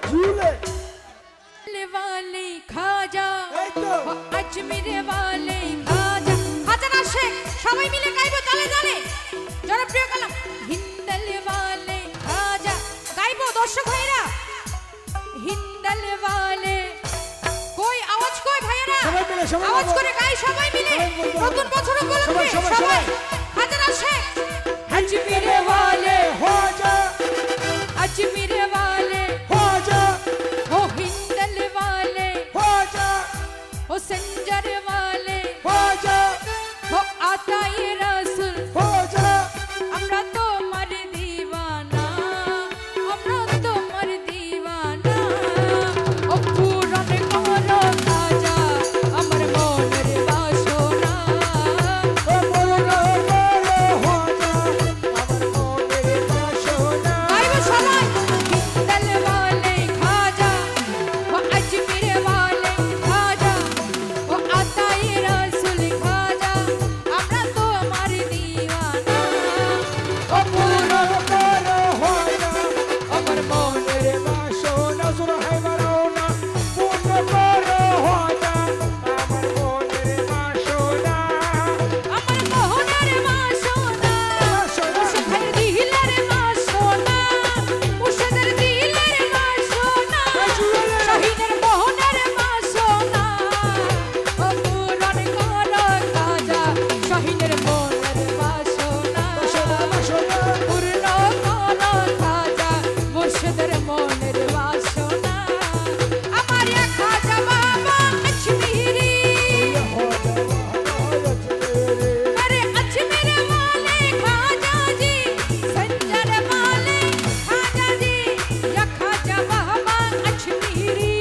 ঝুলে वाले खाजा এই তো अजमेर वाले खाजा खाजा ना শেখ সবাই মিলে গাইবো তালে তালে জনপ্রিয় কালাম হিন্দল वाले खाजा গাইবো দর্শক ভাইরা হিন্দল वाले কই আওয়াজ কই ভাইরা আওয়াজ করে গাই সবাই মিলে নতুন বছর উপলক্ষে সবাই খাজা না শেখ अजमेर वाले हो जा अजमेर वाले हो जा हो हिंदल वाले हो जा हो संजर वाले हो जा हो आता ये रसूल हो जा আমরা তোমার দিওয়ানা আমরা তোমার দিওয়ানা ও পূরণ করো খাজা আমার মনের বাসনা ও বলো বলো हो जा আমার মনের বাসনা গাইবো সবাই হিন্দল वाले খাজা ও अजमेर वाले খাজা ও आता ये रसूल খাজা আমরা তোমার দিওয়ানা ও পূরণ বলো हो जा আমার মনের বাসনা সুরা হয় বারোনা পূর্ণ করো हो जा আমার মনের বাসনা আমার মোহনের বাসনা মুর্শিদের দিলের বাসনা মুর্শিদের দিলের বাসনা শাহিনের মোহনের বাসনা ও পূরণ করো খাজা শাহিনের মোহনের বাসনা পূর্ণ করো খাজা মুর্শিদের মোহনের বাসনা আমার এক খাজা বাবা কাশ্মীরি अरे अजमेर वाले खाजा जी संजर वाले खाजा जी या खाजा बाबा अजमेरी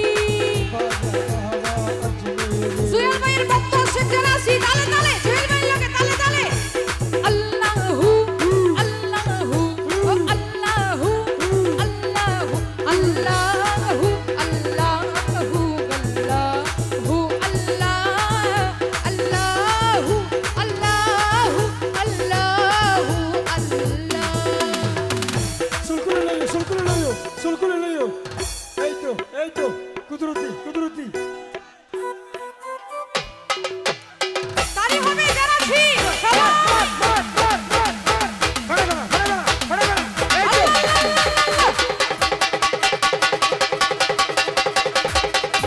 सुहेल भाईर भक्त से जलासी ताले ताले सुहेल भाई लगे ताले ताले अल्लाहू अल्लाहू ओ अल्लाहू अल्लाहू अल्लाहू अल्लाहू अल्लाहू अल्लाह अल्लाहू अल्लाहू अल्लाहू अल्लाह সুলকুলে লইও এই তো কুদরতি তালি হবে জানাচ্ছি সবাই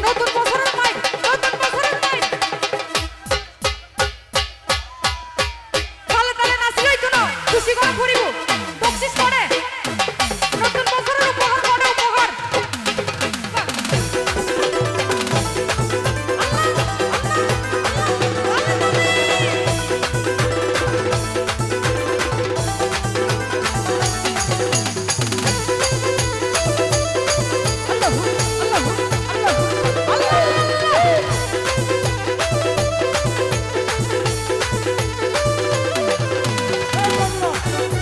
নতুন বছরের মাইক নতুন বছরের মাইক তালে তালে নাচিলেই তো না খুশি করে ফুরিব বকশিস করে নতুন বছরের উপহার করে উপহার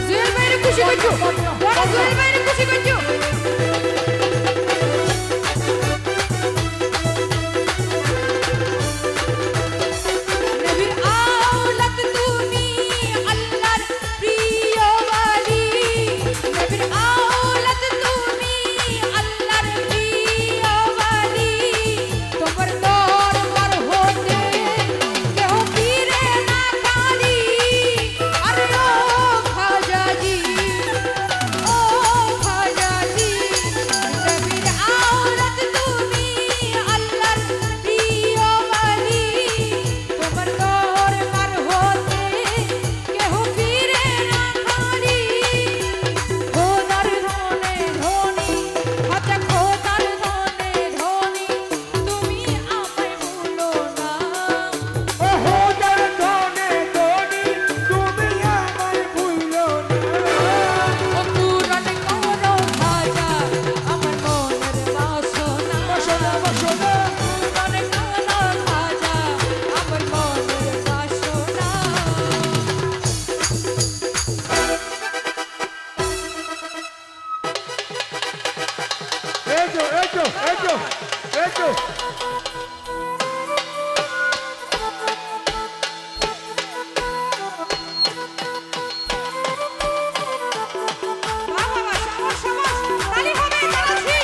জুয়েল ভাইয়ের খুশি করছো বড় জুয়েল ভাইয়ের খুশি করছো নবীর আওলাদ তুমি আল্লাহর প্রিয় ওয়ালি নবীর আওলাদ তুমি আল্লাহর প্রিয় ওয়ালি তোমার দরবার হতে কেউ ফিরে না খালি আরে ও খাজা জি ও খাজা জি নবীর আওলাদ তুমি আল্লাহর প্রিয় ওয়ালি তোমার দরবার হতে কেউ ফিরে না খালি খোদার ধনে ধনী হাতে খোদার ধনে ধনী তুমি আমায় ভুলো না ও হোদার ধনে ধনী তুমি আমায় ভুলো না ও পূরণ করো খাজা আমার মনের বাসনা বাসনা বাসনা পূরণ করো খাজা আমার মনের বাসনা এই তো বাবা বাবা সাবাস সাবাস তালি হবে জানাচ্ছি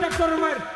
ডাক্তার রুমের